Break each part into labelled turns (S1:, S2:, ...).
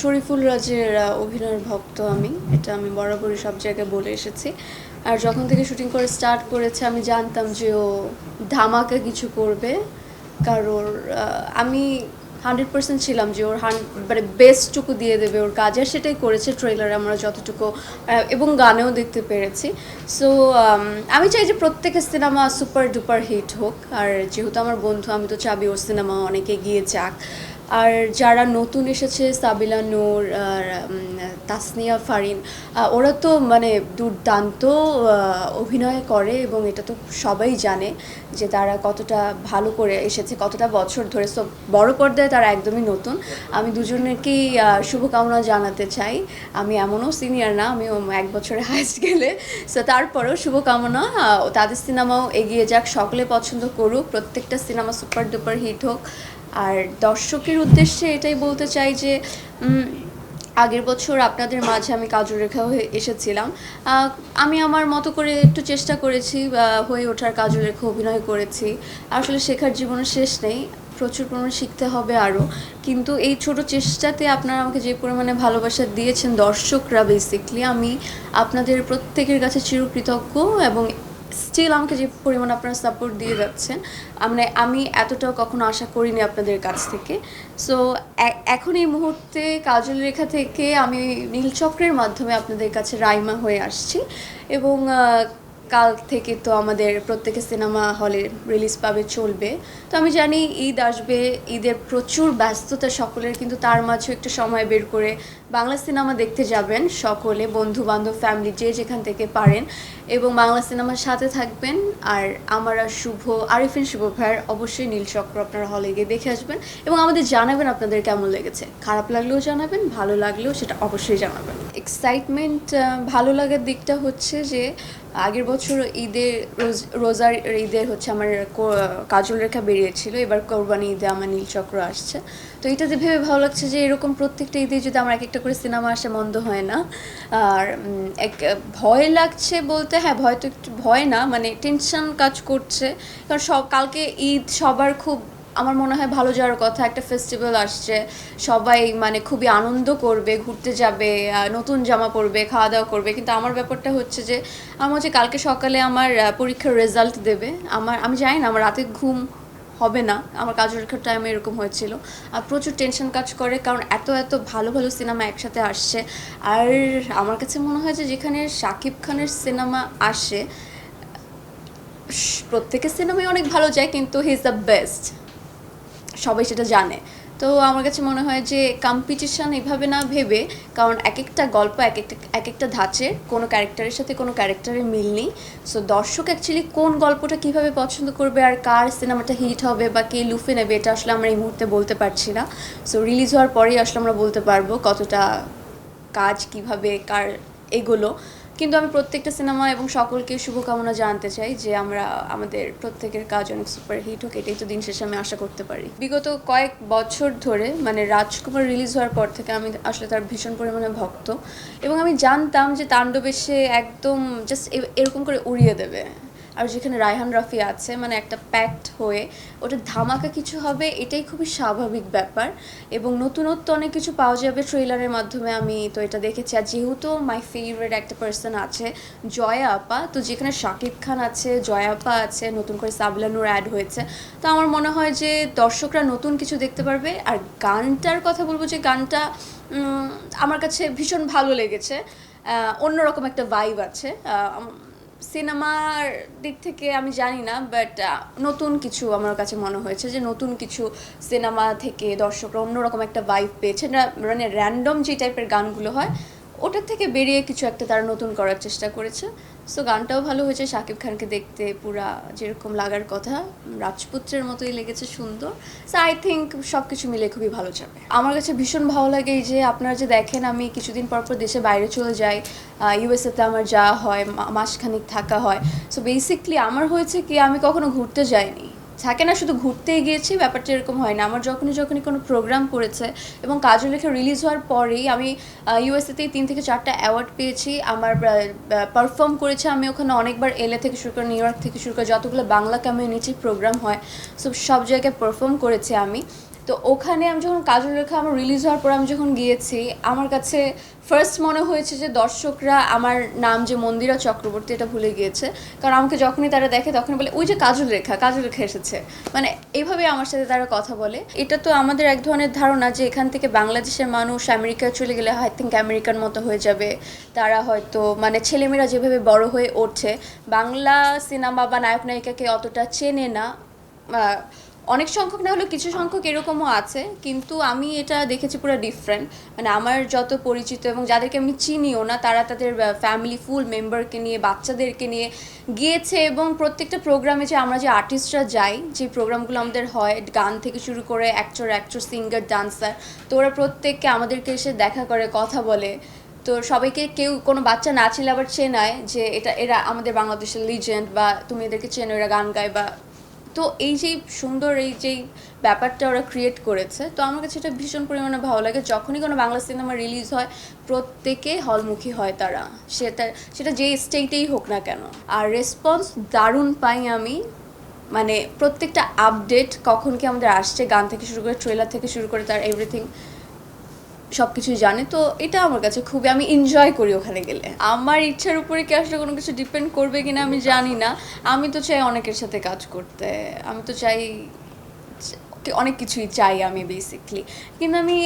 S1: শরীফুল রাজের অভিনয়ের ভক্ত আমি। এটা আমি বরাবরই সব জায়গায় বলে এসেছি। আর যখন থেকে শুটিং করে স্টার্ট করেছে আমি জানতাম যে ও ধামাকা কিছু করবে। কারণ আমি 100% ছিলাম যে ওর মানে বেস্টটুকু দিয়ে দেবে ওর কাজে, সেটাই করেছে ট্রেলারে আমরা যতটুকু এবং গানেও দেখতে পেরেছি। সো আমি চাই যে প্রত্যেকের সিনেমা সুপার ডুপার হিট হোক। আর যেহেতু আমার বন্ধু, আমি তো চাবি ওর সিনেমা অনেক এগিয়ে যাক। আর যারা নতুন এসেছে সাবিলা নূর আর তাসনিয়া ফারিন, ওরা তো মানে দুর্দান্ত অভিনয় করে এবং এটা তো সবাই জানে যে তারা কতটা ভালো করে এসেছে, কতটা বছর ধরে। সো বড় পর্দায় তারা একদমই নতুন। আমি দুজনেরকেই শুভকামনা জানাতে চাই। আমি এমনও সিনিয়র না, আমি 1 বছরে হাইস্ট গেলে। সো তারপরেও শুভকামনা, তাদের সিনেমাও এগিয়ে যাক, সকলে পছন্দ করুক, প্রত্যেকটা সিনেমা সুপার ডুপার হিট হোক। আর দর্শকের উদ্দেশ্যে এটাই বলতে চাই যে আগের বছর আপনাদের মাঝে আমি কাজল রেখা হয়ে এসেছিলাম। আমি আমার মতো করে একটু চেষ্টা করেছি, হয়ে ওঠার কাজল রেখা অভিনয় করেছি। আসলে শেখার জীবনের শেষ নেই, প্রচুর পরিমাণে শিখতে হবে আরও। কিন্তু এই ছোট চেষ্টাতে আপনারা আমাকে যে পরিমাণে ভালোবাসা দিয়েছেন দর্শকরা, বেসিকলি আমি আপনাদের প্রত্যেকের কাছে চিরকৃতজ্ঞ। এবং স্টিল আমাকে যে পরিমাণ আপনারা সাপোর্ট দিয়ে যাচ্ছেন, মানে আমি এতটাও কখনো আশা করিনি আপনাদের কাছ থেকে। সো এখন এই মুহূর্তে কাজল রেখা থেকে আমি নীলচক্রের মাধ্যমে আপনাদের কাছে রাইমা হয়ে আসছি। এবং কাল থেকে তো আমাদের প্রত্যেকের সিনেমা হলে রিলিজ পাবে, চলবে। তো আমি জানি ঈদ আসবে, ঈদের প্রচুর ব্যস্ততা সকলের, কিন্তু তার মাঝেও একটু সময় বের করে বাংলা সিনেমা দেখতে যাবেন সকলে, বন্ধু বান্ধব ফ্যামিলি যে যেখান থেকে পারেন, এবং বাংলা সিনেমার সাথে থাকবেন। আর আমার আর আরিফিন শুভ ভাইয়ের অবশ্যই নীলচক্র আপনারা হলে গিয়ে দেখে আসবেন এবং আমাদের জানাবেন আপনাদের কেমন লেগেছে। খারাপ লাগলেও জানাবেন, ভালো লাগলেও সেটা অবশ্যই জানাবেন। এক্সাইটমেন্ট, ভালো লাগার দিকটা হচ্ছে যে আগের বছর ঈদের রোজার ঈদের হচ্ছে আমার কাজল রেখা বেরিয়েছিল, এবার কোরবানি ঈদে আমার নীলচক্র আসছে। তো এটাতে ভেবে ভালো লাগছে যে এরকম প্রত্যেকটা ঈদে যদি আমার এক একটা করে সিনেমা আসে মন্দ হয় না। আর এক ভয় লাগছে বলতে, হ্যাঁ ভয় তো একটু, ভয় না মানে টেনশন কাজ করছে। কারণ কালকে ঈদ, সবার খুব আমার মনে হয় ভালো যাওয়ার কথা, একটা ফেস্টিভ্যাল আসছে, সবাই মানে খুবই আনন্দ করবে, ঘুরতে যাবে, নতুন জামা পরবে, খাওয়া দাওয়া করবে। কিন্তু আমার ব্যাপারটা হচ্ছে যে আমার হচ্ছে কালকে সকালে আমার পরীক্ষার রেজাল্ট দেবে। আমি জানি না, আমার রাতে ঘুম হবে না। আমার কাজের টাইমে এরকম হয়েছিল। আর প্রচুর টেনশন কাজ করে, কারণ এত এত ভালো ভালো সিনেমা একসাথে আসছে। আর আমার কাছে মনে হয় যে যেখানে শাকিব খানের সিনেমা আসে, প্রত্যেকের সিনেমাই অনেক ভালো যায়, কিন্তু হি ইজ দ্য বেস্ট, সবাই সেটা জানে। তো আমার কাছে মনে হয় যে কম্পিটিশান এভাবে না ভেবে, কারণ এক একটা গল্প এক একটা ধাঁচের, কোনো ক্যারেক্টারের সাথে কোনো ক্যারেক্টারের মিল নেই। সো দর্শক অ্যাকচুয়ালি কোন গল্পটা কীভাবে পছন্দ করবে আর কার সিনেমাটা হিট হবে বা কে লুফে নেবে, এটা আসলে আমরা এই মুহূর্তে বলতে পারছি না। সো রিলিজ হওয়ার পরেই আসলে আমরা বলতে পারবো কতটা কাজ কীভাবে কার এগুলো। কিন্তু আমি প্রত্যেকটা সিনেমা এবং সকলকে শুভকামনা জানতে চাই যে আমরা আমাদের প্রত্যেকের কাজ অনেক সুপার হিট হোক, এটাই তো দিন শেষে আমি আশা করতে পারি। বিগত কয়েক বছর ধরে মানে রাজকুমার রিলিজ হওয়ার পর থেকে আমি আসলে তার ভীষণ পরিমাণে ভক্ত, এবং আমি জানতাম যে তাণ্ডবে সে একদম জাস্ট এরকম করে উড়িয়ে দেবে। আর যেখানে রায়হান রাফি আছে, মানে একটা প্যাক্ট হয়ে ওটা ধামাকা কিছু হবে, এটাই খুবই স্বাভাবিক ব্যাপার। এবং নতুনত্ব অনেক কিছু পাওয়া যাবে ট্রেলারের মাধ্যমে, আমি তো এটা দেখেছি। আর যেহেতু মাই ফেভারিট একটা পার্সন আছে জয়া আপা, তো যেখানে শাকিব খান আছে, জয়া আপা আছে, নতুন করে সাবিলা নূর অ্যাড হয়েছে, তো আমার মনে হয় যে দর্শকরা নতুন কিছু দেখতে পারবে। আর গানটার কথা বলবো যে গানটা আমার কাছে ভীষণ ভালো লেগেছে, অন্যরকম একটা ভাইব আছে। সিনেমার দিক থেকে আমি জানি না, বাট নতুন কিছু আমার কাছে মনে হয়েছে যে নতুন কিছু সিনেমা থেকে দর্শকরা অন্যরকম একটা ভাইব পেয়েছে না, মানে র্যান্ডম যে টাইপের গানগুলো হয় ওটার থেকে বেরিয়ে কিছু একটা তারা নতুন করার চেষ্টা করেছে। সো গানটাও ভালো হয়েছে, শাকিব খানকে দেখতে পুরা যেরকম লাগার কথা রাজপুত্রের মতোই লেগেছে, সুন্দর। সো আই থিঙ্ক সব কিছু মিলে খুবই ভালো যাবে। আমার কাছে ভীষণ ভালো লাগে এই যে আপনারা যে দেখেন আমি কিছুদিন পর পর দেশে বাইরে চলে যাই, ইউএসএতে আমার যাওয়া হয়, মাসখানিক থাকা হয়। সো বেসিকলি আমার হয়েছে কি, আমি কখনো ঘুরতে যাইনি, থাকে না শুধু ঘুরতেই গিয়েছি, ব্যাপারটা এরকম হয় না। আমার যখনই কোনো প্রোগ্রাম করেছে এবং কাজল রেখা রিলিজ হওয়ার পরেই আমি ইউএসএতেই 3 থেকে 4টা অ্যাওয়ার্ড পেয়েছি, আমার পারফর্ম করেছে আমি ওখানে অনেকবার, এলএ থেকে শুরু করে নিউ ইয়র্ক থেকে শুরু করে যতগুলো বাংলা কমিউনিটি প্রোগ্রাম হয়, সব জায়গায় পারফর্ম করেছি আমি। তো ওখানে আমি যখন কাজল রেখা আমার রিলিজ হওয়ার পর আমি যখন গিয়েছি, আমার কাছে ফার্স্ট মনে হয়েছে যে দর্শকরা আমার নাম যে মন্দিরা চক্রবর্তী এটা ভুলে গিয়েছে, কারণ আমাকে যখনই তারা দেখে তখনই বলে ওই যে কাজল রেখা এসেছে, মানে এইভাবে আমার সাথে তারা কথা বলে। এটা তো আমাদের এক ধরনের ধারণা যে এখান থেকে বাংলাদেশের মানুষ আমেরিকায় চলে গেলে আই থিঙ্ক আমেরিকার মতো হয়ে যাবে, তারা হয়তো মানে ছেলেমেয়েরা যেভাবে বড় হয়ে ওঠে বাংলা সিনেমা বা নায়ক নায়িকাকে অতটা চেনে না। অনেক সংখ্যক না হলেও কিছু সংখ্যক এরকমও আছে, কিন্তু আমি এটা দেখেছি পুরো ডিফারেন্ট। মানে আমার যত পরিচিত এবং যাদেরকে আমি চিনিও না তারা তাদের ফ্যামিলি ফুল মেম্বারকে নিয়ে বাচ্চাদেরকে নিয়ে গিয়েছে, এবং প্রত্যেকটা প্রোগ্রামে যে আমরা যে আর্টিস্টরা যাই, যে প্রোগ্রামগুলো আমাদের হয় গান থেকে শুরু করে অ্যাক্টর সিঙ্গার ডান্সার, তো ওরা প্রত্যেককে আমাদেরকে এসে দেখা করে কথা বলে। তো সবাইকে কেউ কোনো বাচ্চা না ছিল আবার চেনায় যে এরা আমাদের বাংলাদেশের লিজেন্ড, বা তুমি এদেরকে চেনো, এরা গান গায়। বা তো এই যে সুন্দর এই যে ব্যাপারটা ওরা ক্রিয়েট করেছে, তো আমার কাছে এটা ভীষণ পরিমাণে ভালো লাগে। যখনই কোনো বাংলা সিনেমা রিলিজ হয় প্রত্যেকে হলমুখী হয় তারা, সেটা যে স্টেটেই হোক না কেন। আর রেসপন্স দারুণ পাই আমি, মানে প্রত্যেকটা আপডেট কখন কি আমাদের আসছে, গান থেকে শুরু করে ট্রেলার থেকে শুরু করে তার এভরিথিং সব কিছুই জানে। তো এটা আমার কাছে খুবই, আমি এনজয় করি ওখানে গেলে। আমার ইচ্ছার উপরে কি আসলে কোনো কিছু ডিপেন্ড করবে কিনা আমি জানি না। আমি তো চাই অনেকের সাথে কাজ করতে, আমি তো চাই অনেক কিছুই চাই আমি বেসিকলি। কিন্তু আমি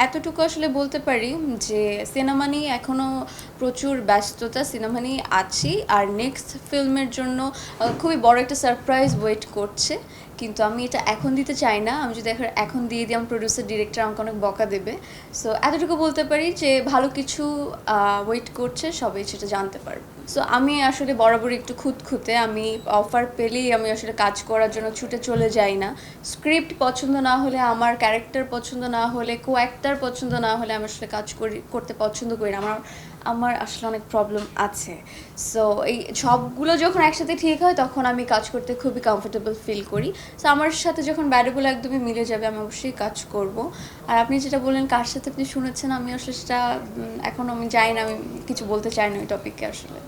S1: এতটুকু আসলে বলতে পারি যে সিনেমা নিয়ে এখনও প্রচুর ব্যস্ততা, সিনেমা নিয়ে আছি। আর নেক্সট ফিল্মের জন্য খুবই বড় একটা সারপ্রাইজ ওয়েট করছে, কিন্তু আমি এটা এখন দিতে চাই না। আমি যদি এখন দিয়ে দিই আমার প্রডিউসার ডিরেক্টর আমাকে অনেক বকা দেবে। সো এতটুকু বলতে পারি যে ভালো কিছু ওয়েট করছে, সবাই সেটা জানতে পারবে। সো আমি আসলে বরাবরই একটু খুঁতখুঁতে, আমি অফার পেলেই আমি আসলে কাজ করার জন্য ছুটে চলে যাই না। স্ক্রিপ্ট পছন্দ না হলে, আমার ক্যারেক্টার পছন্দ না হলে, কো অ্যাক্টার পছন্দ না হলে আমি আসলে কাজ করতে পছন্দ করি না। আমার আসলে অনেক প্রবলেম আছে। সো এই সবগুলো যখন একসাথে ঠিক হয় তখন আমি কাজ করতে খুবই কমফোর্টেবল ফিল করি। সো আমার সাথে যখন ব্যাডেবল একদমই মিলে যাবে আমি অবশ্যই কাজ করব। আর আপনি যেটা বললেন কার সাথে আপনি শুনেছেন, আমি আসলে সেটা এখন আমি জানি না, আমি কিছু বলতে চাই না ওই টপিকে আসলে।